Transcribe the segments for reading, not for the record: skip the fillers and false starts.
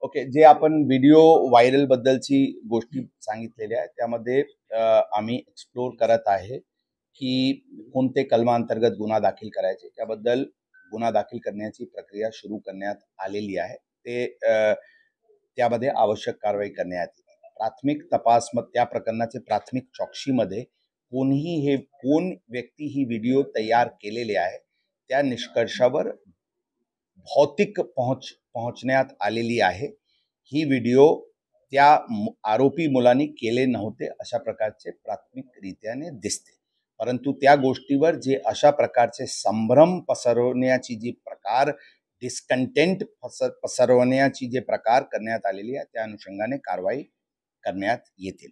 Okay, जे आपण video viral बद्दलची गोष्टी सांगितलेल्या आहेत त्यामध्ये आम्ही एक्सप्लोर करत आहे की कोणते कलमांतर्गत गुन्हा दाखल करायचे, त्याबद्दल गुन्हा दाखल करण्याची प्रक्रिया सुरू करण्यात आलेली आहे. त्यामध्ये आवश्यक कारवाई करण्यात येईल. प्राथमिक तपास त्या प्रकरणाचे प्राथमिक चौकशीमध्ये कोण व्यक्ती ही व्हिडिओ तयार केलेले आहे त्या निष्कर्षावर भौतिक पोहोचण्यात आलेली आहे. ही व्हिडिओ त्या आरोपी मुलांनी केले नव्हते अशा प्रकारचे प्राथमिकरित्याने दिसते. परंतु त्या गोष्टीवर जे अशा प्रकारचे संभ्रम पसरवण्याची जी प्रकार डिस्कंटेंट पसरवण्याची जे प्रकार करण्यात आलेली आहे त्या अनुषंगाने कारवाई करण्यात येतील.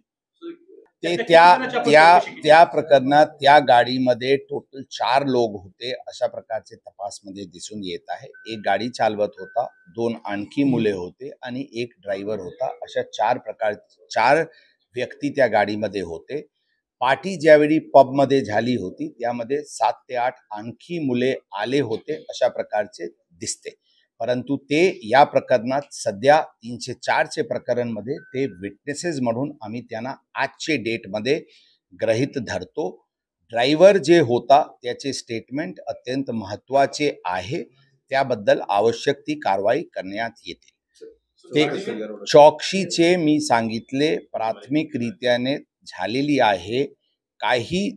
ते त्या प्रकरणात त्या गाडीमध्ये टोटल 4 लोक होते अशा प्रकारचे तपासमध्ये दिसून येत आहे. एक गाडी चालवत होता, 2 आणखी मुले होते आणि एक ड्रायव्हर होता. अशा 4 व्यक्ती त्या गाडीमध्ये होते. पार्टी ज्यावेळी पबमध्ये झाली होती त्यामध्ये 7 ते 8 आणखी मुले आले होते अशा प्रकारचे दिसते. परंतु ते या प्रकरणात सध्या 304 प्रकरणमध्ये ते विटनेसेस म्हणून आम्ही त्यांना आजचे डेटमध्ये गृहीत धरतो. ड्रायव्हर जे होता त्याचे स्टेटमेंट अत्यंत महत्त्वाचे आहे, त्याबद्दल आवश्यक ती कारवाई करण्यात येते. ते चौकशीचे मी सांगितले प्राथमिकरित्याने झालेली आहे. काही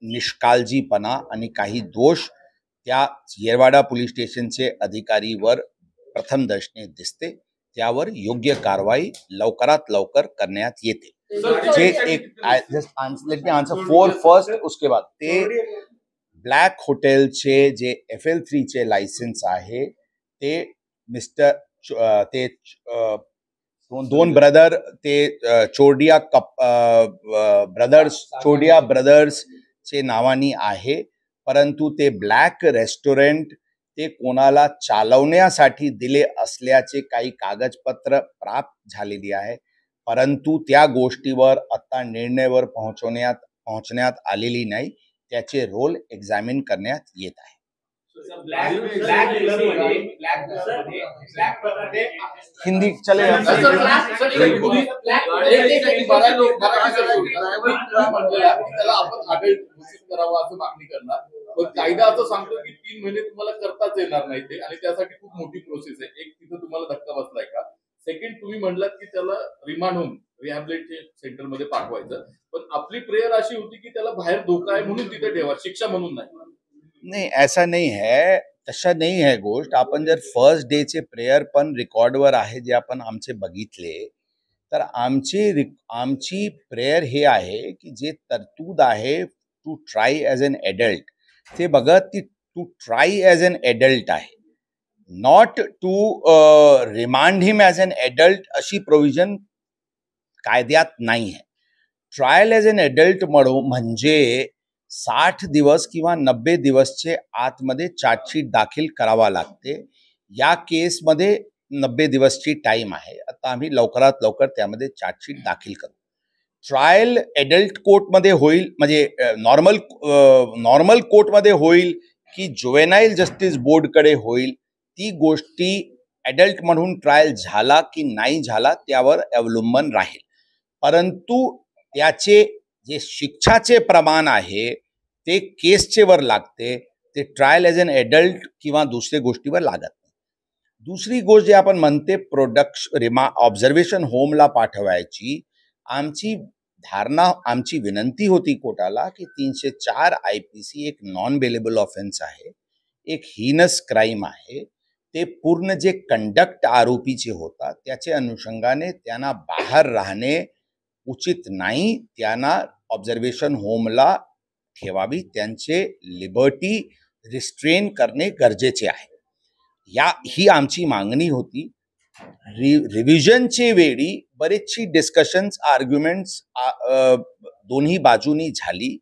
निष्काळजीपणा आणि काही दोष त्या येरवाडा पोलीस स्टेशनचे अधिकारीवर प्रथम दर्शनी दिसते, त्यावर योग्य कारवाई लवकरात लवकर करण्यात येते. जे एक let me answer four first, उसके बाद ते ब्लॅक हॉटेलचे जे FL3 चे लायसन्स आहे ते मिस्टर ते 2 ब्रदर ते चोरडिया ब्रदर्स चे नावानी आहे. परंतु ते ब्लॅक रेस्टॉरंट ते कोणाला चालवण्यासाठी दिले असल्याचे काही कागदपत्र प्राप्त झालेली आहे. परंतु त्या गोष्टीवर आता निर्णयावर पोहोचण्यात आलेली नाही. त्याचे रोल एक्झामिन करण्यात येत आहे. हिंदी चलेगा? कायदा असं सांगतो की 3 महिने तुम्हाला करताच येणार नाही ते, आणि त्यासाठी खूप मोठी प्रोसेस आहे. एक तिथं तुम्हाला धक्का बसलाय का? सेकंड, तुम्ही म्हणलात की त्याला रिमांड होम रिहॅबिलिटेशन सेंटर मध्ये पाठवायचं, पण आपली प्रेयर अशी होती की त्याला बाहेर धोका आहे म्हणून तिथे ठेवा, शिक्षा म्हणून नाही. ऐसा नाही है, तशा नाही है गोष्ट. आपण जर फर्स्ट डेचे प्रेयर पण रेकॉर्डवर आहे जे आपण आमचे बघितले, तर आमची प्रेयर हे आहे की जे तरतूद आहे to try as an adult, ते बघत ती to try as an adult आहे, not to remand him as an adult अशी प्रोव्हिजन कायद्यात नाही आहे. ट्रायल ॲज एन एडल्ट म्हणजे 60 दिवस किंवा 90 दिवसचे आतमध्ये चार्जशीट दाखल करावा लागते. या केसमध्ये 90 दिवसची टाइम आहे. आता आम्ही लवकरात लवकर त्यामध्ये चार्जशीट दाखल करू. ट्रायल एडल्ट कोर्टमध्ये होईल म्हणजे नॉर्मल कोर्टमध्ये होईल की जुवेनाईल जस्टिस बोर्डकडे होईल, ती गोष्टी एडल्ट म्हणून ट्रायल झाला की नाही झाला त्यावर अवलंबून राहील. परंतु त्याचे जे शिक्षाचे प्रमाण आहे ते केसचे वर लागते, ते ट्रायल ॲज एन एडल्ट किंवा दुसऱ्या गोष्टीवर लागत नाही. दुसरी गोष्ट जे आपण म्हणते ऑब्झर्वेशन होमला पाठवायची, आमची विनंती होती कोर्टाला की 304 IPC एक नॉन बेलेबल ऑफेन्स आहे, एक हीनस क्राईम आहे. ते पूर्ण जे कंडक्ट आरोपीचे होतात त्याचे अनुषंगाने त्यांना बाहेर राहणे उचित नाही. त्यांना ऑब्झर्वेशन होमला ठेवावी, त्यांचे लिबर्टी रिस्ट्रेन करणे गरजेचे आहे. ही आमची मागणी होती. रिव्हिजनचे वेळी बरेचशी डिस्कशन्स आर्ग्युमेंट्स दोन्ही बाजूनी झाली,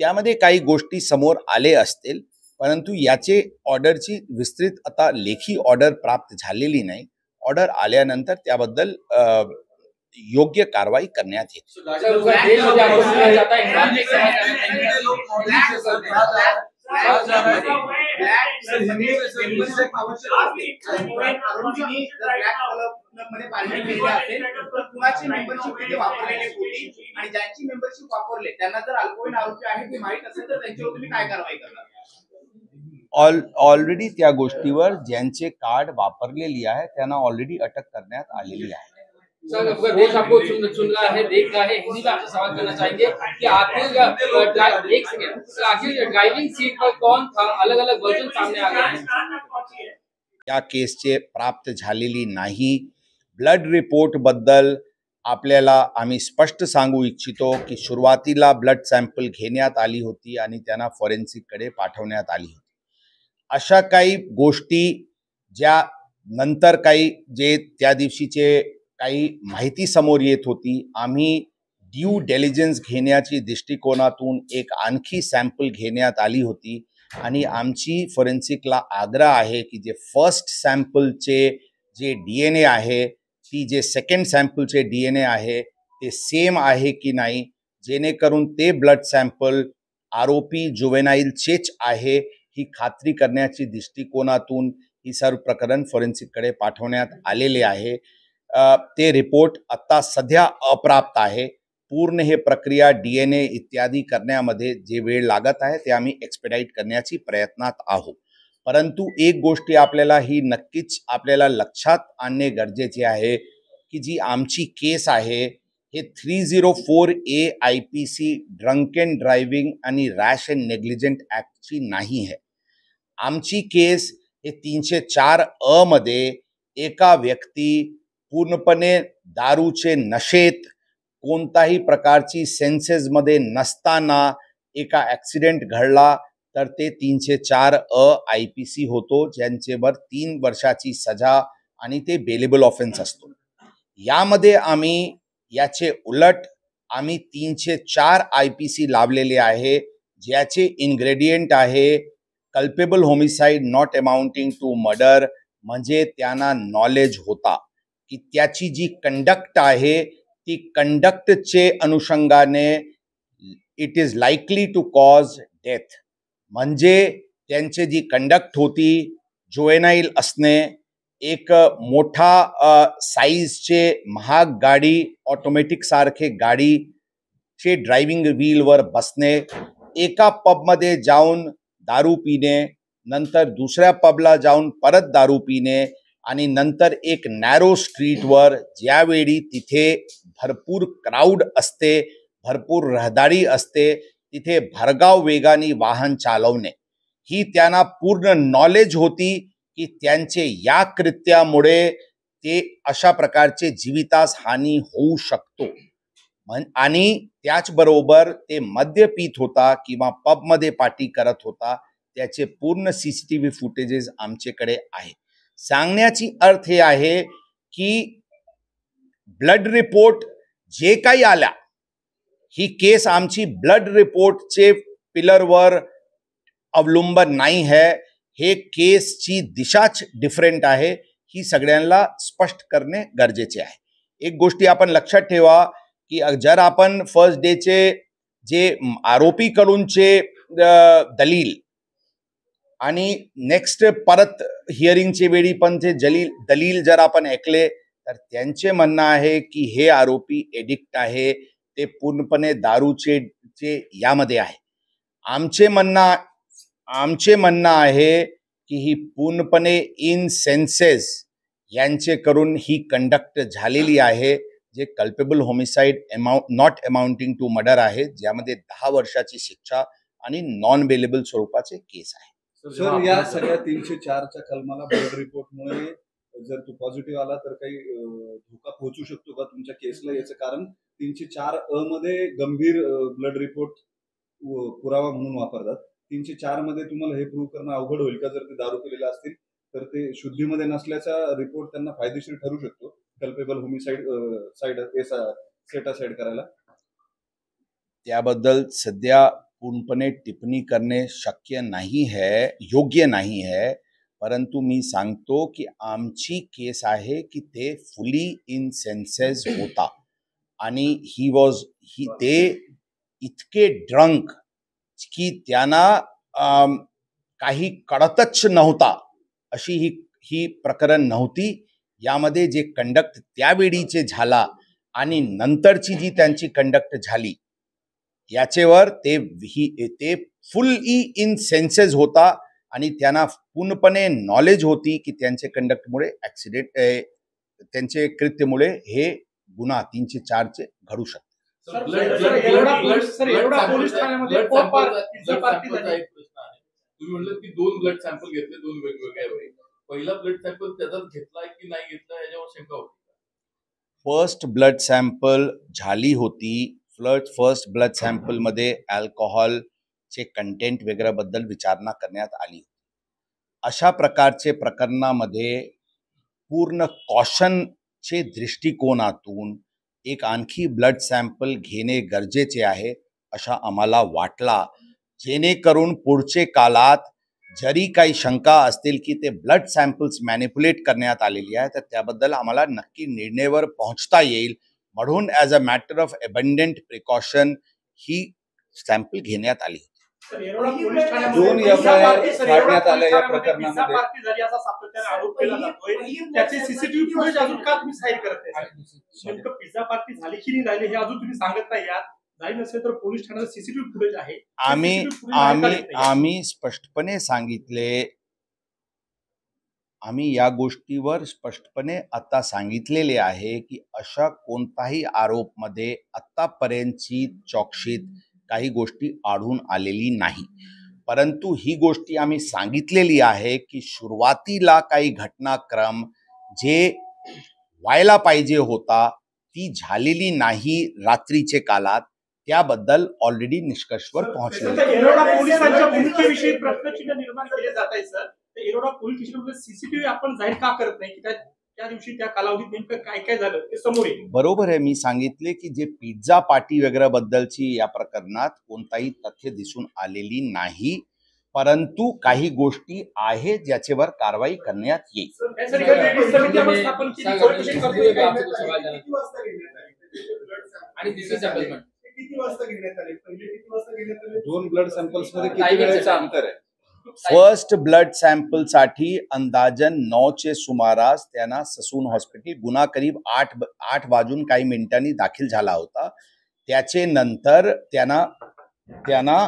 त्यामध्ये काही गोष्टी समोर आले असतील, परंतु याचे ऑर्डरची विस्तृत आता लेखी ऑर्डर प्राप्त झालेली नाही. ऑर्डर आल्यानंतर त्याबद्दल योग्य कारवाई करण्यात येईल. कुणाची मेंबरशिप तिथे वापरलेली होती आणि ज्यांची मेंबरशिप वापरले त्यांना जर अल्पवयीन आरोपी आहे ते माहित असेल तर त्यांच्यावर तुम्ही काय कारवाई करणार? ऑलरेडी त्या गोष्टीवर ज्यांचे कार्ड वापरलेली आहे त्यांना ऑलरेडी अटक करण्यात आलेली आहे. सर अगर रोज आपको सुन रहा है, देख रहा है, हिंदी में आपसे सवाल करना चाहेंगे कि आखिर एक सेकंड सर, आखिर ड्राइविंग सीट पर कौन था? अलग अलग वर्जन सामने आ गए हैं. या केसचे प्राप्त झालेली नाही. ब्लड रिपोर्ट बद्दल आपल्याला आम्ही स्पष्ट सांगू इच्छितो की सुरुवातीला ब्लड सॅम्पल घेण्यात आली होती आणि त्यांना फॉरेन्सिककडे पाठवण्यात आली होती. अशा काही गोष्टी ज्या नंतर काही जे त्या दिवशीचे काही माहिती समोर येत होती, आम्ही ड्यू डेलिजन्स घेण्याची दृष्टिकोनातून एक आणखी सॅम्पल घेण्यात आली होती आणि आमची फॉरेन्सिकला आग्रह आहे की जे फर्स्ट सॅम्पलचे जे DNA आहे ती जे सेकंड सॅम्पलचे DNA आहे ते सेम आहे की नाही, जेणेकरून ते ब्लड सॅम्पल आरोपी जुवेनाईलचेच आहे ही खात्री करण्याची दृष्टिकोनातून ही सर्व प्रकरण फॉरेन्सिककडे पाठवण्यात आलेले आहे. ते रिपोर्ट आता सध्या अप्राप्त आहे. पूर्ण हे प्रक्रिया DNA इत्यादी करण्यामध्ये जे वेळ लागत आहे ते आम्ही एक्सपेडाइट करण्याची प्रयत्नात आहोत. परंतु एक गोष्टी आपल्याला ही नक्कीच आपल्याला लक्षात आणणे गरजेचे आहे की जी आमची केस आहे हे 304A IPC drunk and driving आणि रॅश अँड नेग्लिजंट ॲक्टची नाही आहे. आमची केस हे 304A मध्ये एका व्यक्ती पूर्णपणे दारूचे नशेत कोणताही प्रकारची सेन्सेसमध्ये नसताना एका ॲक्सिडेंट घडला तर ते 304A IPC होतो, ज्यांच्यावर 3 वर्षाची सजा आणि ते बेलेबल ऑफेन्स असतो. यामध्ये आम्ही याचे उलट आम्ही 304 IPC लावलेले आहे, ज्याचे इन्ग्रेडियंट आहे culpable homicide not amounting to murder, म्हणजे त्यांना नॉलेज होता की त्याची जी कंडक्ट आहे ती कंडक्टचे अनुषंगाने it is likely to cause death. म्हणजे त्यांची जी कंडक्ट होती जुवेनाईल असणे, एक मोठा साईजचे महाग गाडी ऑटोमॅटिक सारखे गाडीचे ड्रायव्हिंग व्हीलवर बसणे, एका पबमध्ये जाऊन दारू पिणे, नंतर दुसऱ्या पबला जाऊन परत दारू पिणे आणि नंतर एक नॅरो स्ट्रीटवर ज्यावेळी तिथे भरपूर क्राऊड असते, भरपूर रहदारी असते, तिथे भरधाव वेगाने वाहन चालवणे ही त्यांना पूर्ण नॉलेज होती की त्यांचे या कृत्यामुळे ते अशा प्रकारचे जीवितास हानी होऊ शकतो. आणि त्याचबरोबर ते मद्य पीत होता किंवा पबमध्ये पार्टी करत होता, त्याचे पूर्ण CCTV फुटेजेस आमच्याकडे आहे. सांगण्याची अर्थ हे आहे की ब्लड रिपोर्ट जे काही आल्या ही केस आमची ब्लड रिपोर्टचे पिलरवर अवलंबन नाही आहे. हे केसची दिशाच डिफरंट आहे, ही सगळ्यांना स्पष्ट करणे गरजेचे आहे. एक गोष्टी आपण लक्षात ठेवा की जर आपण फर्स्ट डेचे जे आरोपीकडूनचे दलील आणि नेक्स्ट परत हिअरिंगचे वेळी पण ते दलील जर आपण ऐकले तर त्यांचे म्हणणं आहे की हे आरोपी एडिक्ट आहे, ते पूर्णपणे दारूचे यामध्ये आहे. आमचे म्हणणं आहे की ही पूर्णपणे इन सेन्सेस यांचे करून ही कंडक्ट झालेली आहे, जे culpable homicide not amounting to murder आहे, ज्यामध्ये 10 वर्षाची शिक्षा आणि नॉन बेलेबल स्वरूपाचे केस आहे. सर, या सगळ्या 304च्या कलमाला ब्लड रिपोर्टमुळे जर तो पॉझिटिव्ह आला तर काही धोका पोहोचू शकतो का तुमच्या केसला? याचं कारण 304A मध्ये गंभीर ब्लड रिपोर्ट पुरावा म्हणून वापरतात. 304 मध्ये तुम्हाला हे प्रूव्ह करणं अवघड होईल का? जर ते दारू पिलेले असतील तर ते शुद्धीमध्ये नसल्याचा रिपोर्ट त्यांना फायदेशीर ठरू शकतो कल्पेबल होमिसाइड सेटासाइड करायला. त्याबद्दल सध्या पूर्णपणे टिप्पणी करणे शक्य नाही है, योग्य नाही है. परंतु मी सांगतो की आमची केस आहे की ते फुली इन सेन्सेस होता आणि ते इतके ड्रंक की त्यांना काही कळतच नव्हता अशी ही प्रकरण नव्हती. यामध्ये जे कंडक्ट त्यावेळीचे झाला आणि नंतरची जी त्यांची कंडक्ट झाली याचेवर ते फुल्ली इन सेन्सेस होता आणि त्यांना पूर्णपणे नॉलेज होती की त्यांचे कंडक्टमुळे त्यांचे कृत्यमुळे हे गुन्हा 304 घडू शकतो. तुम्ही म्हणलं की 2 ब्लड सॅम्पल घेतले 2 वेगवेगळ्या वेळी. पहिला ब्लड सॅम्पल त्याचाच घेतलाय की नाही घेतला याच्यावर शंका होती. फर्स्ट ब्लड सॅम्पल झाली होती. फर्स्ट ब्लड सॅम्पल मध्ये अल्कोहोलचे कंटेंट वगैरेबद्दल विचारणा करण्यात आली. अशा प्रकारचे प्रकरणामध्ये पूर्ण कॉशनचे दृष्टिकोनातून एक आणखी ब्लड सॅम्पल घेणे गरजेचे आहे अशा आम्हाला वाटला, जेणेकरून पुढचे काळात जरी काही शंका असतील की ते ब्लड सॅम्पल्स मॅनिप्युलेट करण्यात आलेली आहे तर त्याबद्दल आम्हाला नक्की निर्णयावर पोहोचता येईल. म्हणून as a matter of abundant precaution he sample घेण्यात आली. 2 FIR काढण्यात आल्या या प्रकरणामध्ये. आरोप केला जातोय त्याचे सीसीटीव्ही फुटेज अजून का तुम्ही साईड करत नाही? नेमकं पिझ्झा पार्टी झाली की नाही राहिली हे अजून तुम्ही सांगत नाही यात. नाही नसेल तर पोलीस ठाण्यात सीसीटीव्ही फुटेज आहे. आम्ही स्पष्टपणे सांगितले, आम्ही या गोष्टीवर स्पष्टपणे आता सांगितलेले आहे की अशा कोणताही आरोपमध्ये आतापर्यंतची चौकशीत काही गोष्टी आढळून आलेली नाही. परंतु ही गोष्टी आम्ही सांगितलेली आहे की सुरुवातीला काही घटनाक्रम जे व्हायला पाहिजे होता ती झालेली नाही रात्रीचे काळात, त्याबद्दल ऑलरेडी निष्कर्षवर पोहोचले. येरोडा पोलिसांच्या भूमिकेविषयी प्रश्नचिन्ह निर्माण केले जात आहे सर. येरोडा पोलीस स्टेशनमध्ये सीसीटीव्ही आपण जाहीर का करत नाही की त्या दिवशी त्या कालावधीत नेमकं काय काय झालं ते समोर येईल? बरोबर आहे, मी सांगितले की जे पिझ्झा पार्टी वगैरे बद्दलची या प्रकरणात कोणताही तथ्य दिसून आलेली नाही, परंतु काही गोष्टी आहेत ज्याच्यावर कारवाई करण्यात येईल. आणि दिस इज सेटलमेंट. किती वाजता घेण्यात आले? पहिले किती वाजता घेण्यात आले? 2 ब्लड सॅम्पल्स मध्ये किती वेळेचं अंतर आहे? फर्स्ट ब्लड सॅम्पलसाठी अंदाजन 9चे सुमारास त्यांना ससून हॉस्पिटल गुन्हा करीब 8 वाजून काही मिनिटांनी दाखल झाला होता. त्याचे नंतर त्यांना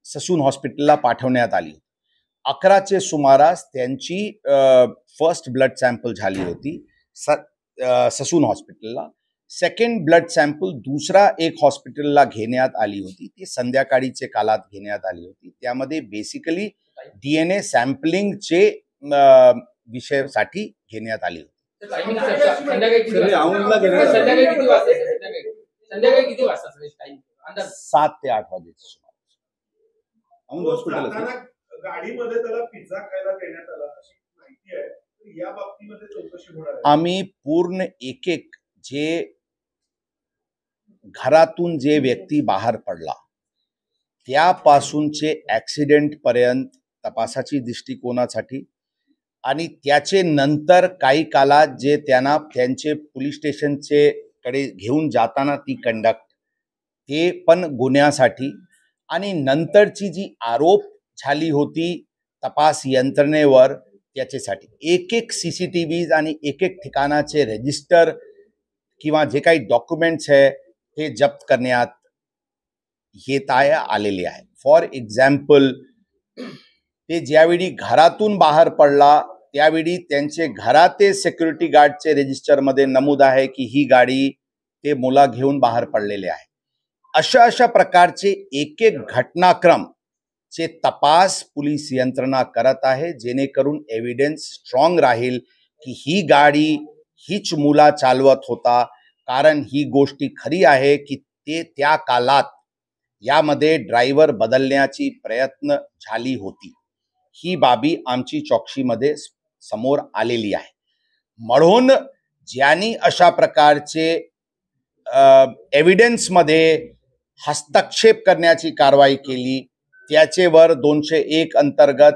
ससून हॉस्पिटलला पाठवण्यात आली. 11चे सुमारास त्यांची फर्स्ट ब्लड सॅम्पल झाली होती ससून हॉस्पिटलला. सेकंड ब्लड सॅम्पल दुसरा एक हॉस्पिटलला घेण्यात आली होती, ती संध्याकाळीचे काळात घेण्यात आली होती. त्यामध्ये बेसिकली DNA सॅम्पलिंगचे विषयासाठी घेण्यात आली होती. संध्याकाळी किती वाजता 7 ते 8 वाजेच्या हॉस्पिटल गाडीमध्ये त्याला पिझ्झा खायला देण्यात आला अशी माहिती आहे. या बाबतीमध्ये चौकशी होणार आहे. आम्ही पूर्ण एक जे घरातून जे व्यक्ती बाहेर पडला त्यापासूनचे ऍक्सिडेंट पर्यंत तपासाची दृष्टिकोनासाठी आणि त्याचे नंतर काही काळात जे त्यांना त्यांचे पोलीस स्टेशनचे कडे घेऊन जाताना ती कंडक्ट ते पण गुन्ह्यासाठी आणि नंतरची जी आरोप झाली होती तपास यंत्रणेवर त्याच्यासाठी एक CCTVs आणि एक ठिकाणाचे रजिस्टर किंवा जे काही डॉक्युमेंट्स आहे ते जप्त करण्यात येत आलेले आहे. फॉर एक्झाम्पल, ते ज्यावेळी घरातून बाहेर पडला त्यावेळी त्यांचे घराते सिक्युरिटी गार्डचे रजिस्टरमध्ये नमूद आहे की ही गाडी ते मुला घेऊन बाहेर पडलेले आहे. अशा प्रकारचे एक घटनाक्रम चे तपास पोलीस यंत्रणा करत आहे, जेणेकरून एव्हिडन्स स्ट्रॉंग राहील की ही गाडी हीच मुला चालवत होता. कारण ही गोष्टी खरी आहे की ते त्या काळात यामध्ये ड्रायव्हर बदलण्याची प्रयत्न झाली होती. ही बाबी आमची चौकशीमध्ये समोर आलेली आहे. म्हणून ज्यांनी अशा प्रकारचे एव्हिडन्समध्ये हस्तक्षेप करण्याची कारवाई केली त्याचेवर 201 अंतर्गत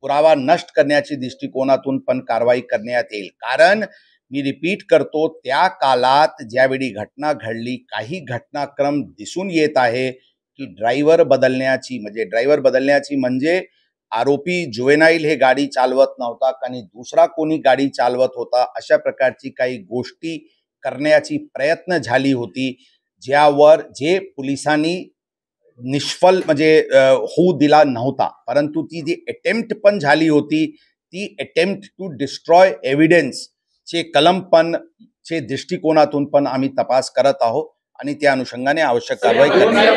पुरावा नष्ट करण्याची दृष्टिकोनातून पण कारवाई करण्यात येईल. कारण मी रिपीट करतो, त्या काळात ज्यावेळी घटना घडली काही घटनाक्रम दिसून येत आहे की ड्रायव्हर बदलण्याची म्हणजे आरोपी जुवेनाईल हे गाडी चालवत नव्हता आणि दुसरा कोणी गाडी चालवत होता, अशा प्रकारची काही गोष्टी करण्याची प्रयत्न झाली होती, जे पोलिसांनी निष्फल म्हणजे होऊ दिला नव्हता. परंतु ती जी अटेम्प्ट पण झाली होती, ती अटेम्प्ट टू डिस्ट्रॉय एव्हिडन्स चे कलम पण चे दृष्टिकोनातून पण आम्ही तपास करत आहोत आणि त्या अनुषंगाने आवश्यक कारवाई करण्यात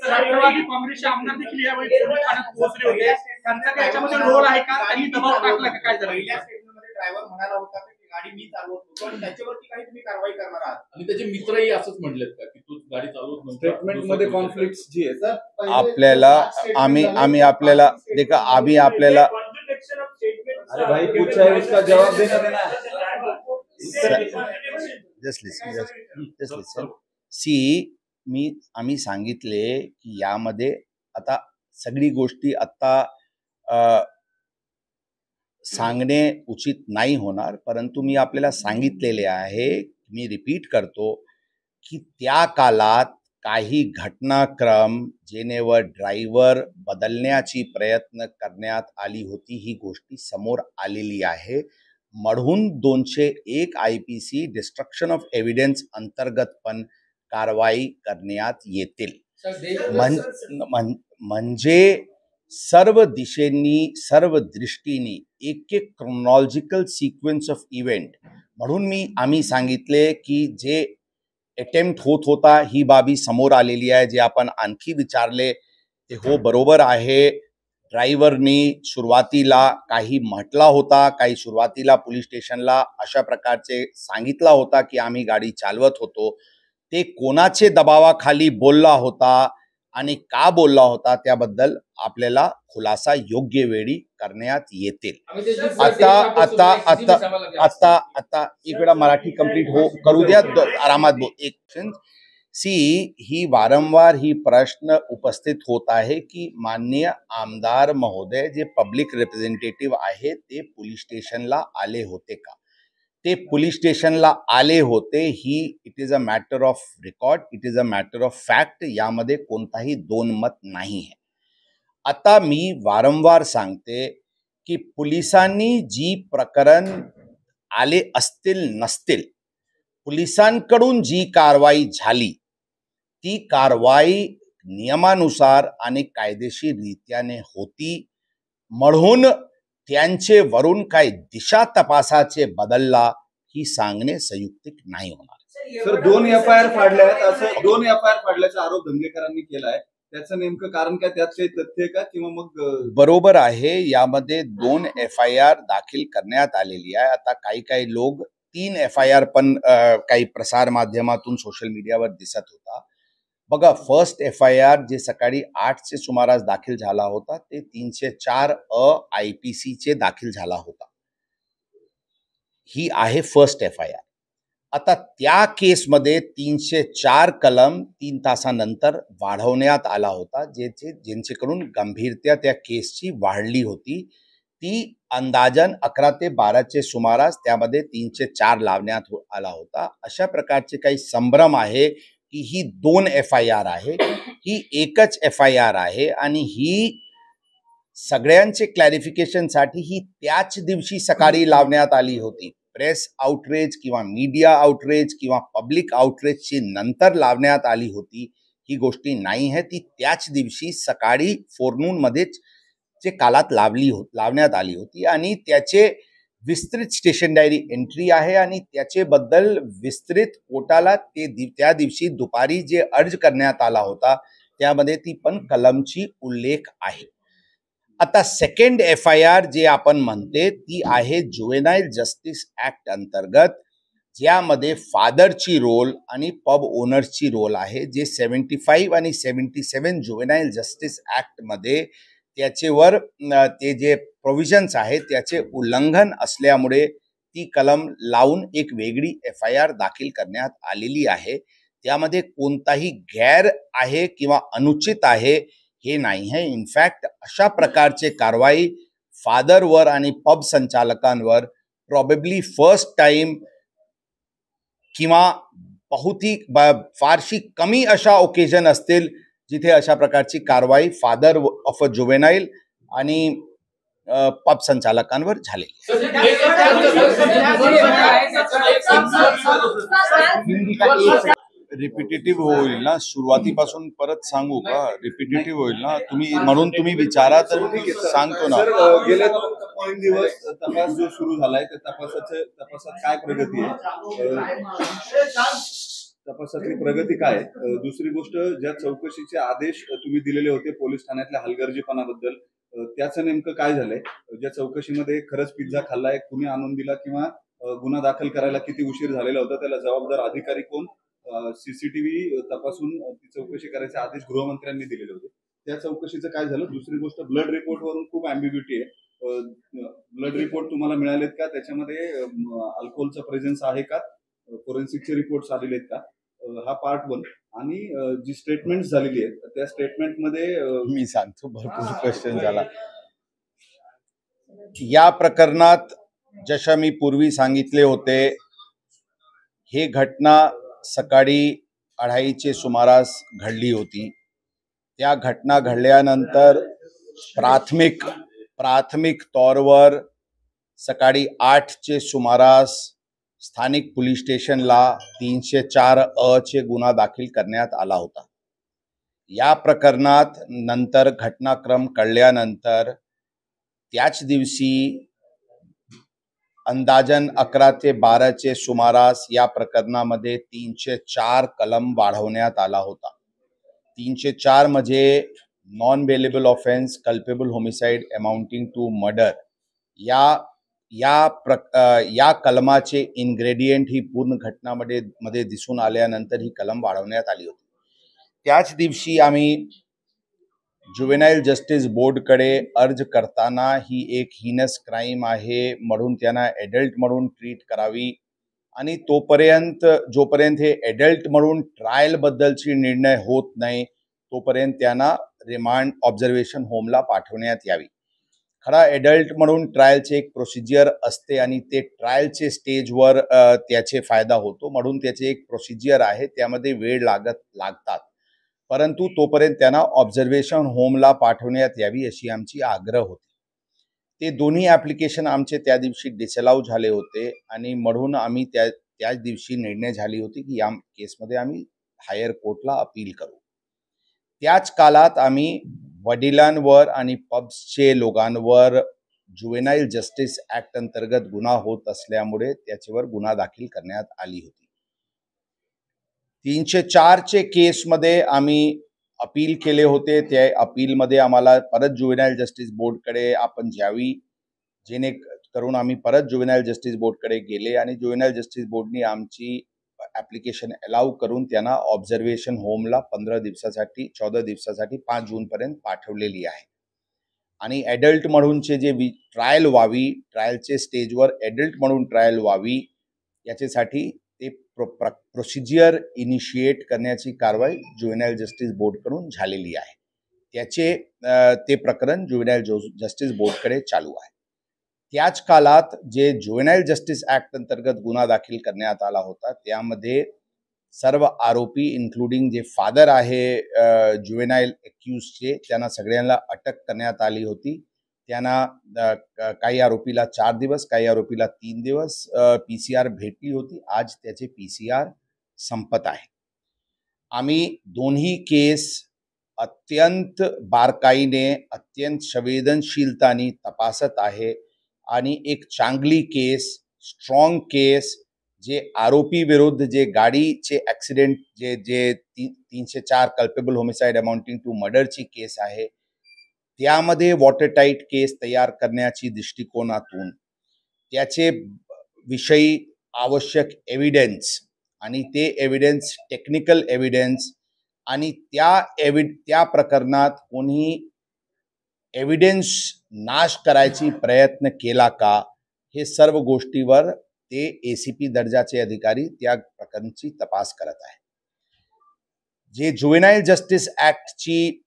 राष्ट्रवादी काँग्रेसचे आमदार देखील यावेळी पोलीस ठाण्यात पोहोचले होते. त्यांचा काही याच्यामध्ये रोल आहे का? त्यांनी दबाव टाकला का? काय झालं? पहिल्या स्टेटमेंटमध्ये ड्रायव्हर म्हणाला होता की गाडी मी चालवत होतो आणि त्याच्यावरती काही तुम्ही कारवाई करणार आहात आणि त्याचे मित्रही असंच म्हणलेत का की तू गाडी चालवत नव्हता? स्टेटमेंट मध्ये कॉन्फ्लिक्ट जी आहे सर, आम्ही आपल्याला अरे भाई पूछा है उसका जवाब देना देना जस्ट लिसन आम्ही सांगितले की यामध्ये आता सगळी गोष्टी आता सांगणे उचित नाही होणार, परंतु मी आपल्याला सांगितलेले आहे, मी रिपीट करतो की त्या काळात काही घटनाक्रम जेनेवर ड्रायव्हर बदलण्याची प्रयत्न करण्यात आली होती, ही गोष्टी समोर आलेली आहे. म्हणून 201 IPC डिस्ट्रक्शन ऑफ एव्हिडन्स अंतर्गत पण कारवाई करण्यात येतील. म्हणजे सर्व दिशेंनी सर्व दृष्टीने एक क्रोनॉलॉजिकल सिक्वेन्स ऑफ इव्हेंट म्हणून आम्ही सांगितले की जे अटेम्प्ट होत होता ही बाबी समोर आलेली आहे. जे आपण आणखी विचारले ते हो बरोबर आहे. ड्रायव्हरनी सुरुवातीला काही म्हटला होता, काही सुरुवातीला पोलीस स्टेशनला अशा प्रकारचे सांगितला होता की आम्ही गाडी चालवत होतो. ते कोणाचे दबावाखाली बोलला होता आणि का बोलला होता त्याबद्दल आपल्याला खुलासा योग्य वेळी करण्यात येतील. आता एक वेळा मराठी कंप्लीट करू द्या, आरामात बोल. ही वारंवार ही प्रश्न उपस्थित होत आहे की माननीय आमदार महोदय जे पब्लिक रिप्रेझेंटेटिव्ह आहे ते पोलीस स्टेशनला आले होते का? ते पोलीस स्टेशनला आले होते, ही it is a matter of record, it is a matter of fact. यामध्ये कोणताही दोन मत नाही आहे. आता मी वारंवार सांगते की पोलिसांनी जी प्रकरण आले असतील नसतील, पोलिसांकडून जी कारवाई झाली ती कारवाई नियमानुसार आणि कायदेशीर रीत्याने होती. म्हणून त्यांचे वरून काही दिशा तपासाचे बदलला ही सांगणे संयुक्तिक नाही होणार. सर 2 FIR फाडल्या आहेत, असं 2 FIR फाडल्याचा आरोप धंगेकरांनी केलाय. त्याचं नेमकं कारण काय? त्यात काही तथ्य का किंवा मग? बरोबर आहे, यामध्ये 2 FIR दाखल करण्यात आलेली आहे. आता काही लोक 3 FIR पण काही प्रसार माध्यमातून सोशल मीडियावर दिसत होता. बघा, फर्स्ट FIR जे सकाळी 8चे सुमारास दाखल झाला होता ते 304 IPC चे दाखल झाला होता. ही आहे फर्स्ट FIR. आता त्या केसमध्ये 304 कलम 3 तासानंतर वाढवण्यात आला होता, ज्यांचेकडून गंभीरता त्या केसची वाढली होती. ती अंदाजन 11 ते 12चे सुमारास त्यामध्ये 304 लावण्यात आला होता. अशा प्रकारचे काही संभ्रम आहे की ही 2 FIR आहे, ही एकच FIR आहे आणि ही सगळ्यांचे क्लॅरिफिकेशनसाठी ही त्याच दिवशी सकाळी लावण्यात आली होती. प्रेस आउटरेज किंवा मीडिया आउटरेज किंवा पब्लिक आउटरेजची नंतर लावण्यात आली होती ही गोष्टी नाही आहे. ती त्याच दिवशी सकाळी फोरनूनमध्येच जे कालात लावण्यात आली होती आणि त्याचे विस्तृत स्टेशन डायरी एंट्री आहे आणि त्याचेबद्दल विस्तृत कोर्टाला त्या दिवशी दुपारी जे अर्ज करण्यात आला होता त्यामध्ये ती पण कलमची उल्लेख आहे. आता सेकंड FIR जे आपण म्हणते ती आहे जुवेनाईल जस्टिस ऍक्ट अंतर्गत, ज्यामध्ये फादरची रोल आणि पब ओनर्सची रोल आहे. जे 75 आणि 77 जुवेनाईल जस्टिस ऍक्ट मध्ये त्याचेवर ते जे प्रोव्हिजन्स आहेत त्याचे उल्लंघन असल्यामुळे ती कलम लावून एक वेगळी FIR दाखल करण्यात आलेली आहे. त्यामध्ये कोणताही गैर आहे किंवा अनुचित आहे हे नाही आहे. इनफॅक्ट अशा प्रकारचे कारवाई फादरवर आणि पब संचालकांवर प्रॉबेबली फर्स्ट टाइम किंवा फारशी कमी अशा ओकेजन असतील जिथे अशा प्रकारची कारवाई फादर ऑफ अ जुवेनाईल आणि पब संचालकांवर झालेली रिपिटेटिव्ह होईल ना, सुरुवातीपासून परत सांगू का? रिपिटेटिव्ह होईल ना, म्हणून तुम्ही विचारा तर मी सांगतो ना. गेले 3 दिवस तपास जो सुरू झालाय त्या तपासात काय प्रगती आहे, तपासातली प्रगती काय आहे? दुसरी गोष्ट, ज्या चौकशीचे आदेश तुम्ही दिलेले होते पोलीस ठाण्यातल्या हलगर्जीपणाबद्दल, त्याचं नेमकं काय झालंय? ज्या चौकशीमध्ये खरंच पिझ्झा खाल्लाय, कुणी आणून दिला किंवा गुन्हा दाखल करायला किती उशीर झालेला होता, त्याला जबाबदार अधिकारी कोण, सीसीटीव्ही तपासून ती चौकशी करायचे आदेश गृहमंत्र्यांनी दिलेले होते, त्या चौकशीचं काय झालं? दुसरी गोष्ट, ब्लड रिपोर्ट वरून खूप अँबिग्युटी आहे. ब्लड रिपोर्ट तुम्हाला मिळालेत का? त्याच्यामध्ये अल्कोहोलचा प्रेझेन्स आहे का? फोरेन्सिकचे रिपोर्ट्स आलेले आहेत का? हा पार्ट 1. आणि जी स्टेटमेंट झालेली आहे त्या स्टेटमेंटमध्ये मी सांगतो, भरपूर क्वेश्चन झाला या प्रकरणात. जशा मी पूर्वी सांगितले होते, हे घटना सकाळी 2:30चे सुमारास घडली होती. त्या घटना घडल्यानंतर प्राथमिक तौरवर सकाळी 8चे सुमारास स्थानिक पोलीस स्टेशनला 304 चे गुन्हा दाखल करण्यात आला होता. या प्रकरणात नंतर घटनाक्रम कळल्यानंतर त्याच दिवशी अंदाजन 11 ते 12चे सुमारास या प्रकरणामध्ये 304 कलम वाढवण्यात आला होता. 304 म्हणजे non bailable offence, culpable homicide amounting to murder. या कलमाचे इन्ग्रेडियंट ही पूर्ण घटनामध्ये दिसून आल्यानंतर ही कलम वाढवण्यात आली होती. त्याच दिवशी आम्ही जुवेनाईल जस्टिस बोर्डकडे अर्ज करताना ही एक हीनस क्राईम आहे म्हणून त्यांना ॲडल्ट म्हणून ट्रीट करावी आणि जोपर्यंत हे ॲडल्ट म्हणून ट्रायलबद्दलची निर्णय होत नाही तोपर्यंत त्यांना रिमांड ऑब्झर्वेशन होमला पाठवण्यात यावी. खरा ॲडल्ट म्हणून ट्रायलचे एक प्रोसिजर असते आणि ते ट्रायलचे स्टेजवर त्याचे फायदा होतो म्हणून त्याचे एक प्रोसिजर आहे, त्यामध्ये वेळ लागतात. परंतु तोपर्यंत त्यांना ऑब्झर्वेशन होमला पाठवण्यात यावी अशी आमची आग्रह होती. ते दोन्ही ॲप्लिकेशन आमचे त्या दिवशी डिसअलाउ झाले होते आणि म्हणून आम्ही त्याच दिवशी निर्णय झाली होती की या केसमध्ये आम्ही हायर कोर्टला अपील करू. त्याच काळात आम्ही वडिलांवर आणि पब्सचे लोकांवर जुवेनाईल जस्टिस ॲक्ट अंतर्गत गुन्हा होत असल्यामुळे त्याच्यावर गुन्हा दाखल करण्यात आली होती. 304चे केसमध्ये आम्ही अपील केले होते. त्या अपीलमध्ये आम्हाला परत जुवेनाईल जस्टिस बोर्डकडे आपण जावी, जेणेकरून आम्ही परत जुवेनाईल जस्टिस बोर्डकडे गेले आणि जुवेनाईल जस्टिस बोर्डनी आमची ॲप्लिकेशन अलाउ करून त्यांना ऑब्झर्वेशन होमला 14 दिवसासाठी 5 जूनपर्यंत पाठवलेली आहे. आणि ॲडल्ट म्हणूनचे जे ट्रायल व्हावी, ट्रायलचे स्टेजवर ॲडल्ट म्हणून ट्रायल व्हावी याच्यासाठी ते प्रोसिजर इनिशिएट करण्याची कारवाई जुवेनाईल जस्टिस बोर्डकडून झालेली आहे. ते प्रकरण जुवेनाईल जस्टिस बोर्डकडे चालू आहे. त्याच काळात जे जुवेनाईल जस्टिस ॲक्ट अंतर्गत गुन्हा दाखल करण्यात आला होता त्यामध्ये सर्व आरोपी इन्क्लुडिंग जे फादर आहे जुवेनाईल एक्यूजचे त्यांना सगळ्यांना अटक करण्यात आली होती. त्यांना काही आरोपीला 4 दिवस, काही आरोपीला 3 दिवस PCR भेटली होती. आज त्याचे PCR संपत आहे. आम्ही दोन्ही केस अत्यंत बारकाईने, अत्यंत संवेदनशीलताने तपासत आहे आणि एक चांगली केस, स्ट्रॉंग केस, जे आरोपी विरुद्ध जे गाडीचे ॲक्सिडेंट जे 304 कल्पेबल होमिसाइड अमाउंटिंग टू मर्डरची केस आहे त्यामध्ये वॉटरटाईट केस तयार करण्याची दृष्टिकोनातून त्याचे विषयी आवश्यक एव्हिडन्स आणि ते एव्हिडन्स टेक्निकल एव्हिडन्स आणि त्या प्रकरणात कोणी एव्हिडन्स नाश करायची प्रयत्न केला का, हे सर्व गोष्टीवर ते ACP दर्जाचे अधिकारी त्या प्रकरणाची तपास करत आहे. जे जुवेनाईल जस्टिस ॲक्टची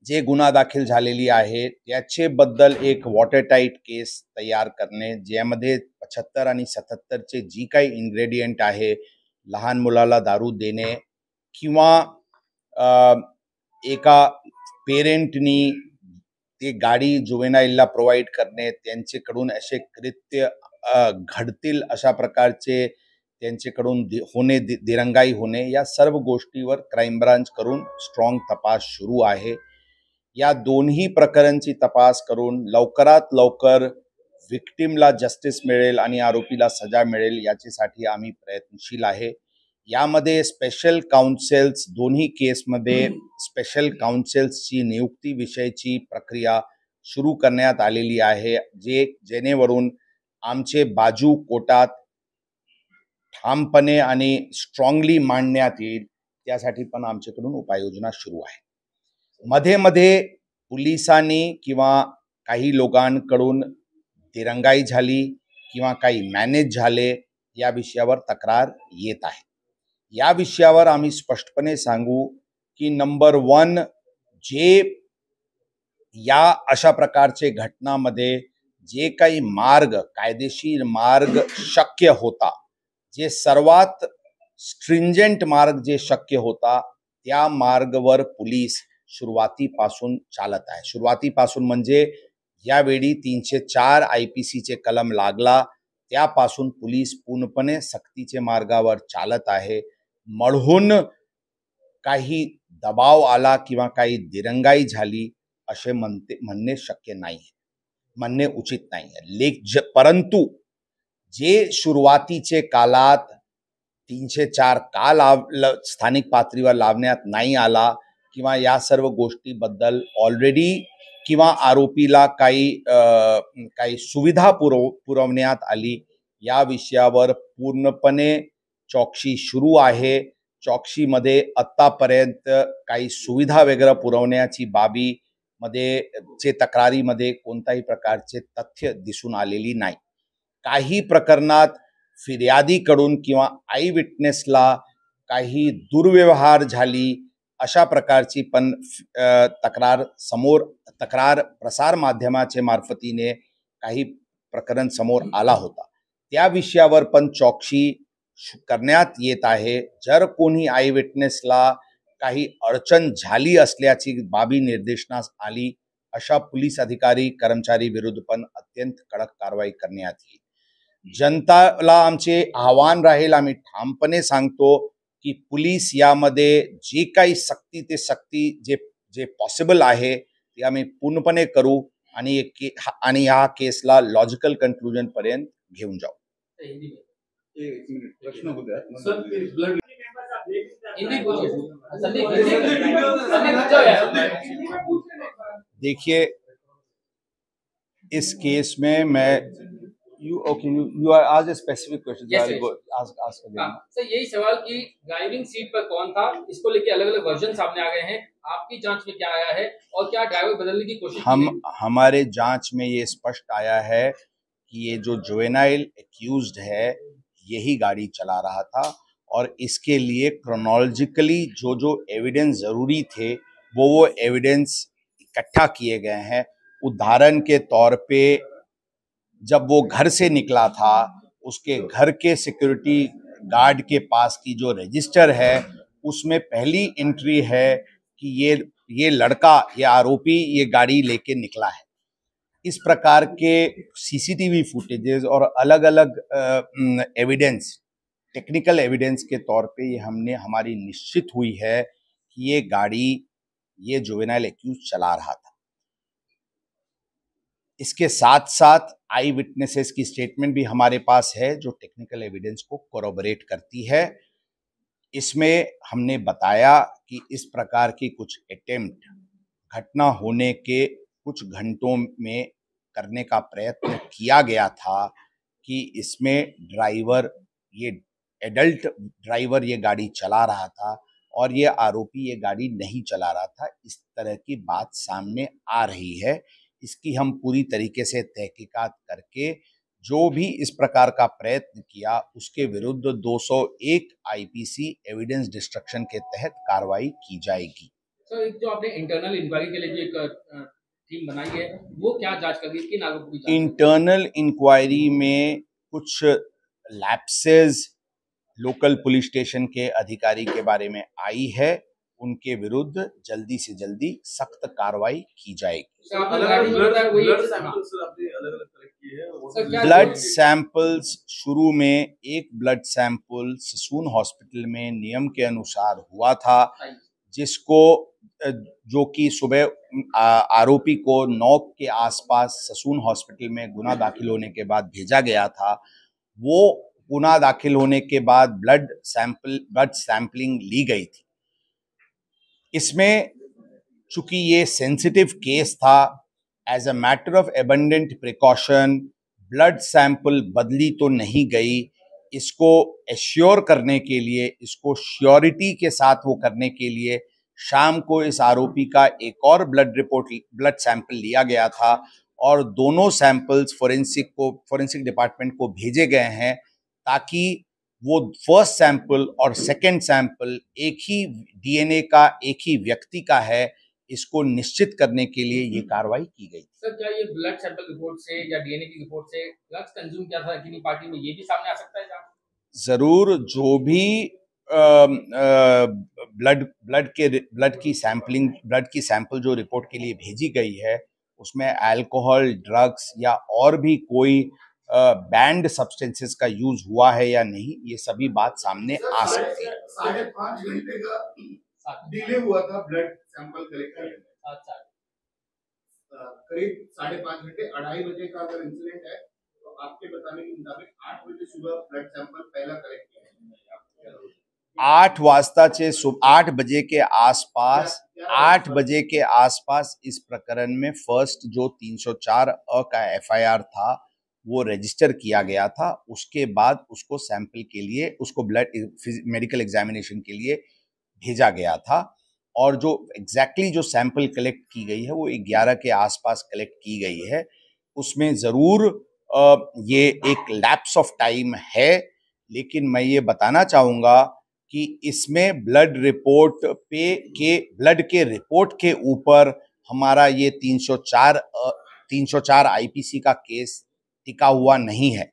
जे गुन्हा दाखल झालेली आहे त्याच्याबद्दल एक वॉटरटाईट केस तयार करणे, ज्यामध्ये 75 आणि 77चे जी काही इन्ग्रेडियंट आहे लहान मुलाला दारू देणे किंवा एका पेरेंटनी ते गाडी जुवेनाईलला प्रोव्हाइड करणे, त्यांच्याकडून असे कृत्य घडतील अशा प्रकारचे त्यांच्याकडून दिरंगाई होणे, या सर्व गोष्टीवर क्राईम ब्रांच करून स्ट्रॉंग तपास सुरू आहे. या दोन्ही प्रकरणची तपास करून लवकरात लवकर विक्टिमला जस्टिस मिळेल आणि आरोपीला सजा मिळेल याच्यासाठी आम्ही प्रयत्नशील आहे. यामध्ये स्पेशल काउन्सिल्स, दोन्ही केसमध्ये स्पेशल काउन्सिल्सची नियुक्तीविषयीची प्रक्रिया सुरू करण्यात आलेली आहे, जेणेवरून आमचे बाजू कोर्टात ठामपणे आणि स्ट्रॉंगली मांडण्यात येईल. त्यासाठी पण आमच्याकडून उपाययोजना सुरू आहे. मध्ये मध्ये पोलिसांनी किंवा काही लोकांकडून दिरंगाई झाली किंवा काही मॅनेज झाले या विषयावर तक्रार येत आहे. या विषयावर आम्ही स्पष्टपणे सांगू की नंबर 1, जे या अशा प्रकारचे घटनामध्ये जे काही मार्ग, कायदेशीर मार्ग शक्य होता, जे सर्वात स्ट्रिंजेंट मार्ग जे शक्य होता, त्या मार्गावर पोलीस सुरुवातीपासून चालत आहे. सुरुवातीपासून म्हणजे यावेळी 304 IPCचे कलम लागला, त्यापासून पोलीस पूर्णपणे सक्तीचे मार्गावर चालत आहे. म्हणून काही दबाव आला किंवा काही दिरंगाई झाली असे म्हणणे शक्य नाही, म्हणणे उचित नाही. परंतु जे सुरुवातीचे काळात 304 का स्थानिक पातळीवर लावण्यात नाही आला किंवा या सर्व गोष्टीबद्दल ऑलरेडी किंवा आरोपीला काही सुविधा पुरवण्यात आली, या विषयावर पूर्णपणे चौकशी सुरू आहे. चौकशीमध्ये आत्तापर्यंत काही सुविधा वगैरे पुरवण्याची बाबीमध्ये तक्रारीमध्ये कोणत्याही प्रकारचे तथ्य दिसून आलेली नाही. काही प्रकरणात फिर्यादीकडून किंवा आय विटनेसला काही दुर्व्यवहार झाली अशा प्रकारची पण तक्रार प्रसार माध्यमाच्या मार्फतीने काही प्रकरण समोर आला होता. त्या विषयावर पण चौकशी करण्यात येत आहे. जर कोणी आय विटनेसला काही अडचण झाली असल्याची बाबी निर्देशनास आली, अशा पोलीस अधिकारी कर्मचारी विरुद्ध पण अत्यंत कडक कारवाई करण्यात येईल. जनताला आमचे आव्हान राहील, आम्ही ठामपणे सांगतो की पोलीस यामध्ये जे काही सक्ती जे पॉसिबल आहे ते आम्ही पूर्णपणे करू आणि या केसला लॉजिकल कन्क्लुजन पर्यंत घेऊन जाऊ. एक मिनिट, प्रश्न होऊ द्या. सर, ते ब्लड देखिए, इस केस में मैं you are asked a specific question. Yes, I'll yes. go ask again. Sir यही सवाल कि ड्राइविंग सीट पर कौन था, इसको लेके अलग अलग वर्जन सामने आ गए हैं. आपकी जांच में क्या आया है और क्या ड्राइवर बदलने की कोशिश की गई? हमारे जांच में ये स्पष्ट आया है कि ये जो जुवेनाइल एक्यूज्ड है यही गाड़ी चला रहा था और इसके लिए क्रोनोलॉजिकली जो एविडेंस जरूरी थे वो एविडेंस इकट्ठा किए गए हैं. उदाहरण के तौर पे जब वो घर से निकला था, उसके घर के सिक्योरिटी गार्ड के पास की जो रजिस्टर है उसमें पहली एंट्री है कि ये लड़का, ये आरोपी ये गाड़ी लेके निकला है. इस प्रकार के सीसीटीवी फुटेजेस और अलग अलग एविडेंस, टेक्निकल एविडेंस के तौर पे ये हमारी निश्चित हुई है कि ये गाड़ी ये जुवेनाइल एक्यूज चला रहा था. इसके साथ साथ आई विटनेसेस की स्टेटमेंट भी हमारे पास है जो टेक्निकल एविडेंस को कोरोबरेट करती है. इसमें हमने बताया कि इस प्रकार की कुछ अटेम्प्ट घटना होने के कुछ घंटों में करने का प्रयत्न किया गया था कि इसमें ड्राइवर, ये एडल्ट ड्राइवर ये गाड़ी चला रहा था और ये आरोपी ये गाड़ी नहीं चला रहा था. इस तरह की बात सामने आ रही है. इसकी हम पूरी तरीके से तहकीकात करके जो भी इस प्रकार का प्रयत्न किया उसके विरुद्ध 201 IPC एविडेंस डिस्ट्रक्शन के तहत कार्रवाई की जाएगी. सर, एक जो आपने इंटरनल इंक्वायरी के लिए जो एक टीम बनाई है वो क्या जांच कर रही है, किन आरोपों की जांच? इंटरनल इंक्वायरी में कुछ लैप्सेस लोकल पुलिस स्टेशन के अधिकारी के बारे में आई है, उनके विरुद्ध जल्दी से जल्दी सख्त कार्रवाई की जाएगी। सर, आपने गाड़ी में बताया वही ब्लड हाँ। सैंपल सर आपने अलग अलग कलेक्ट किए हैं वो सर, क्या ब्लड सैंपल्स शुरू में एक ब्लड सैंपल ससून हॉस्पिटल में नियम के अनुसार हुआ था, जिसको जो कि सुबह आरोपी को 9 के आसपास ससून हॉस्पिटल में गुना दाखिल होने के बाद भेजा गया था। वो गुना दाखिल होने के बाद ब्लड सैंपलिंग ली गई थी। इसमें चूंकि ये सेंसिटिव केस था, as a matter of abundant precaution blood sample बदली तो नहीं गई। इसको एश्योर करने के लिए, इसको श्योरिटी के साथ वो करने के लिए शाम को इस आरोपी का एक और ब्लड सैंपल लिया गया था और दोनों सैंपल्स फोरेंसिक डिपार्टमेंट को भेजे गए हैं, ताकि वो फर्स्ट सैंपल और सेकंड सैंपल एक ही डीएनए का, एक ही व्यक्ति का है, इसको निश्चित करने के लिए ये कार्रवाई की गई। सर, क्या ये ब्लड सैंपल रिपोर्ट से या डीएनए की रिपोर्ट से ड्रग्स कंज्यूम किया था किन्हीं पार्टी में, ये भी सामने आ सकता है क्या? जरूर, जो भी ब्लड की सैंपल जो रिपोर्ट के लिए भेजी गई है, उसमें अल्कोहल, ड्रग्स या और भी कोई बैंड सब्सटेंसेस का यूज हुआ है या नहीं, ये सभी बात सामने आ सकती है। 5.5 घंटे का डिले हुआ था ब्लड सैंपल कलेक्ट करने में। करीब 5.5 घंटे, 2:30 बजे का अगर इंसिडेंट है तो आपके बताने के मुताबिक 8 बजे सुबह ब्लड सैंपल पहला कलेक्ट किया है। 8 बजे के आसपास 8 बजे के आसपास इस प्रकरण में फर्स्ट जो 304 अ का एफआईआर था वो रजिस्टर किया गया था। उसके बाद उसको सैंपल के लिए, उसको ब्लड मेडिकल एग्जामिनेशन के लिए भेजा गया था और जो एग्जैक्टली जो सैंपल कलेक्ट की गई है वो 11 के आसपास कलेक्ट की गई है। उसमें ज़रूर ये एक लैप्स ऑफ टाइम है, लेकिन मैं ये बताना चाहूँगा कि इसमें ब्लड के रिपोर्ट के ऊपर हमारा ये 304 आईपीसी का केस टिका हुआ नहीं है।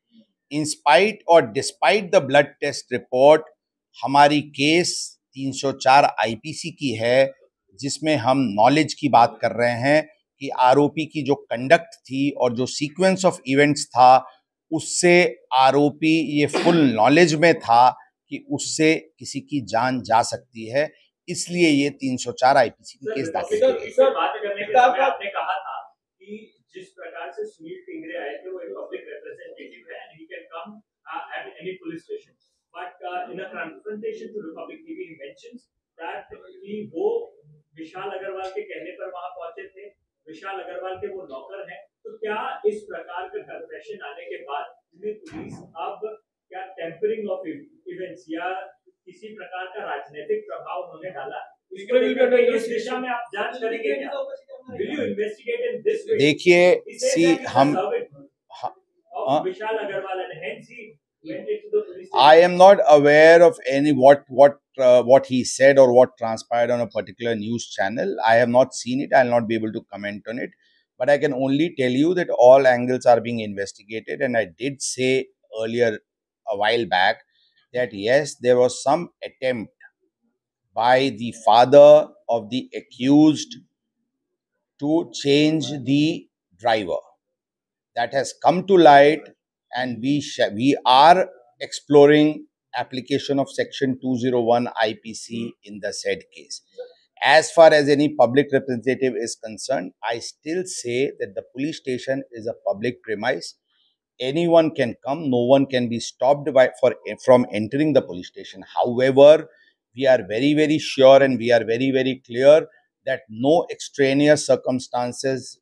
इन स्पाइट और despite the blood test report, हमारी केस 304 आईपीसी की है, जिसमें हम नॉलेज की बात कर रहे हैं कि आरोपी की जो कंडक्ट थी और जो सीक्वेंस ऑफ इवेंट्स था, उससे आरोपी ये फुल नॉलेज में था कि उससे किसी की जान जा सकती है, इसलिए ये 304 आईपीसी की केस दाखिल की गई। सर, बात करने के बाद आपने कहा था कि जिस प्रकार से सुनील टिंगरे आए थे वो एक पब्लिक रिप्रेजेंटेटिव है and he can come at any police station, but in a confrontation to Republic TV he mentions that कि वो विशाल अग्रवाल के कहने पर वहां पहुंचे थे, विशाल अग्रवाल के वो नौकर हैं। तो क्या इस प्रकार का कन्फेशन आने के बाद पुलिस अब क्या टेम्परिंग ऑफ इवेंट्स या किसी प्रकार का राजनीतिक प्रभाव उन्होंने डाला, इस दिशा में आप जांच करेंगे क्या? Will you investigate in this way? देखिए, हम विशाल Agarwal and hence he went into the police station. I am not aware of any what he said or what transpired on a particular news channel. I have not seen it. I will not be able to comment on it. But I can only tell you that all angles are being investigated. And I did say earlier, a while back, that yes, there was some attempt by the father of the accused to change the driver. That has come to light, and we are exploring application of section 201 IPC in the said case. As far as any public representative is concerned, I still say that the police station is a public premise. Anyone can come, no one can be stopped from entering the police station. However, we are very, very sure and we are very, very clear that no extraneous circumstances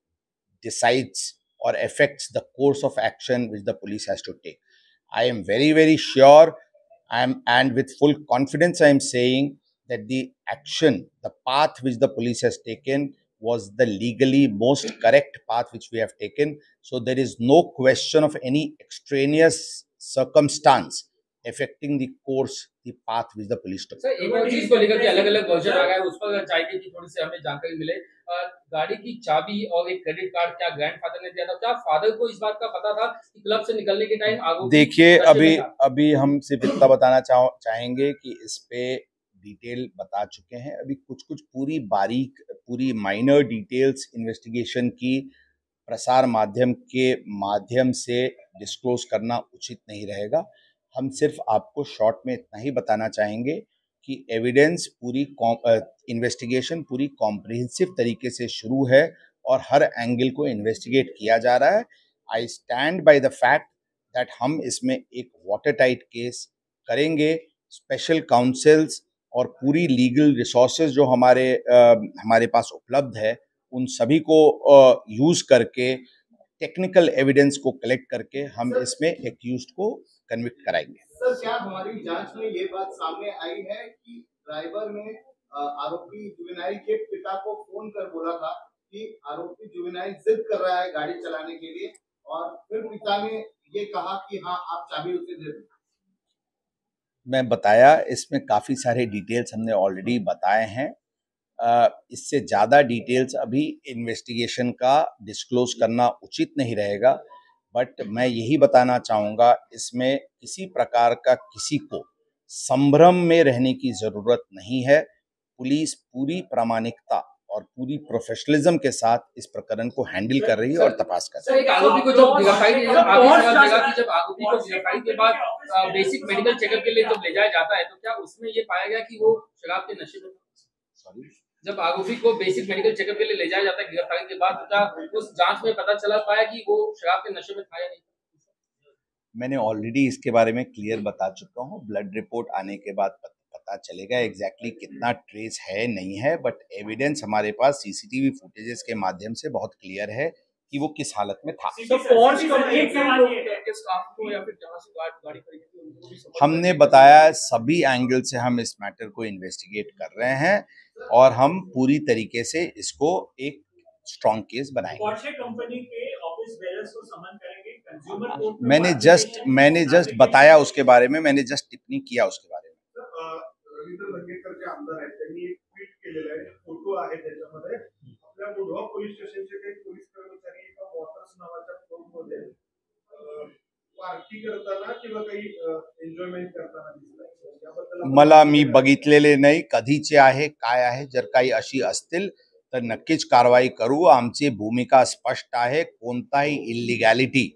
decides or affects the course of action which the police has to take. I am very, very sure, and with full confidence I am saying that the action, the path which the police has taken was the legally most correct path which we have taken. So there is no question of any extraneous circumstance affecting the course, the path which the police took. Sir, एक और चीज को लेकर के अलग अलग version आ गया है, उस पर चाहिए कि थोड़ी सी हमें जानकारी मिले। गाड़ी की चाबी और एक क्रेडिट कार्ड क्या ग्रैंडफादर ने दिया था? क्या फादर को इस बात का पता था कि क्लब से निकलने के टाइम आरोपी देखिए, नशे में अभी था? अभी हम सिर्फ इतना बताना चाहेंगे कि इस पे डिटेल बता चुके हैं। अभी कुछ कुछ पूरी माइनर डिटेल्स इन्वेस्टिगेशन की प्रसार माध्यम के माध्यम से डिस्क्लोज करना उचित नहीं रहेगा। हम सिर्फ आपको शॉर्ट में इतना ही बताना चाहेंगे कि एविडेंस इन्वेस्टिगेशन पूरी कॉम्प्रिहेंसिव तरीके से शुरू है और हर एंगल को इन्वेस्टिगेट किया जा रहा है। I stand by the fact that हम इसमें एक वाटर टाइट केस करेंगे। स्पेशल काउंसिल्स और पूरी लीगल रिसोर्सेज जो हमारे पास उपलब्ध है, उन सभी को यूज करके टेक्निकल एविडेंस को कलेक्ट करके हम इसमें एक्यूज्ड को कन्विक्ट कराएंगे। सर, क्या हमारी जांच में ये बात सामने आई है कि ड्राइवर ने आरोपी जुवेनाइल के पिता को फोन कर बोला था कि आरोपी जुवेनाइल जिद कर रहा है गाड़ी चलाने के लिए, और फिर पिता ने ये कहा कि हाँ आप चाबी उसे दे दो? मैं बताया, इसमें काफ़ी सारे डिटेल्स हमने ऑलरेडी बताए हैं। इससे ज़्यादा डिटेल्स अभी इन्वेस्टिगेशन का डिस्क्लोज करना उचित नहीं रहेगा, बट मैं यही बताना चाहूँगा, इसमें किसी प्रकार का किसी को संभ्रम में रहने की ज़रूरत नहीं है। पुलिस पूरी प्रामाणिकता और पूरी प्रोफेशनलिज्म के साथ इस प्रकरण को हैंडल कर रही है और तपास कर रही है। सर, एक आरोपी को जब गिरफ्तारी कि जब आरोपी को गिरफ्तारी के बाद बेसिक मेडिकल चेकअप के लिए जब ले जाया जाता है, तो क्या उसमें ये पाया गया कि वो शराब के नशे में था? जब आरोपी को बेसिक मेडिकल चेकअप के लिए ले जाया जाता है गिरफ्तारी के बाद, तो क्या उस जांच में पता चला पाया कि वो शराब के नशे में था या नहीं? मैंने ऑलरेडी इसके बारे में क्लियर बता चुका हूँ। ब्लड रिपोर्ट आने के बाद पता चलेगा एग्जैक्टली कितना ट्रेस है नहीं है, बट एविडेंस हमारे पास सीसीटीवी फुटेजेस के माध्यम से बहुत क्लियर है कि वो किस हालत में था। हमने बताया सभी एंगल से हम इस मैटर को इन्वेस्टिगेट कर रहे हैं और हम पूरी तरीके से इसको एक स्ट्रॉन्ग केस बनाएंगे। कंपनी के ऑफिस बेयर्स को समन करेंगे, कंज्यूमर कोर्ट में मैंने जस्ट बताया उसके बारे में, मैंने जस्ट टिप्पणी किया उसके बारे में। रवींद्र दंगेकर जे आमदार आहेत त्यांनी एक ट्विट केलेलं आहे, फोटो आहे त्याच्यामध्ये आपल्या मुढवा पोलीस स्टेशनचे काही पोलीस कर्मचारी एका वॉटर्स नावाच्या क्लबमध्ये पार्टी करताना किंवा काही एन्जॉयमेंट करताना दिसलाय। मी बघितलेले नाही, कधीचे आहे काय आहे, जर काही अशी असतील तर नक्कीच कारवाई करू। आमची भूमिका स्पष्ट आहे, कोणताही इल्लिगॅलिटी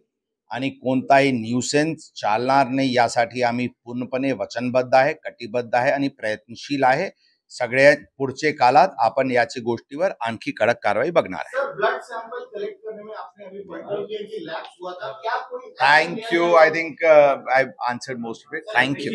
आणि कोणताही न्यूसेन्स चालणार नाही, यासाठी आम्ही पूर्णपणे वचनबद्ध आहे, कटिबद्ध आहे आणि प्रयत्नशील आहे। सगळ्या पुढचे काळात आपण याची गोष्टीवर आणखी कडक कारवाई बघणार आहे। ब्लड सैंपल कलेक्ट करने में आपने अभी बताया कि लैप्स हुआ था, क्या कोई thank you, I think I answered most of it. Thank you.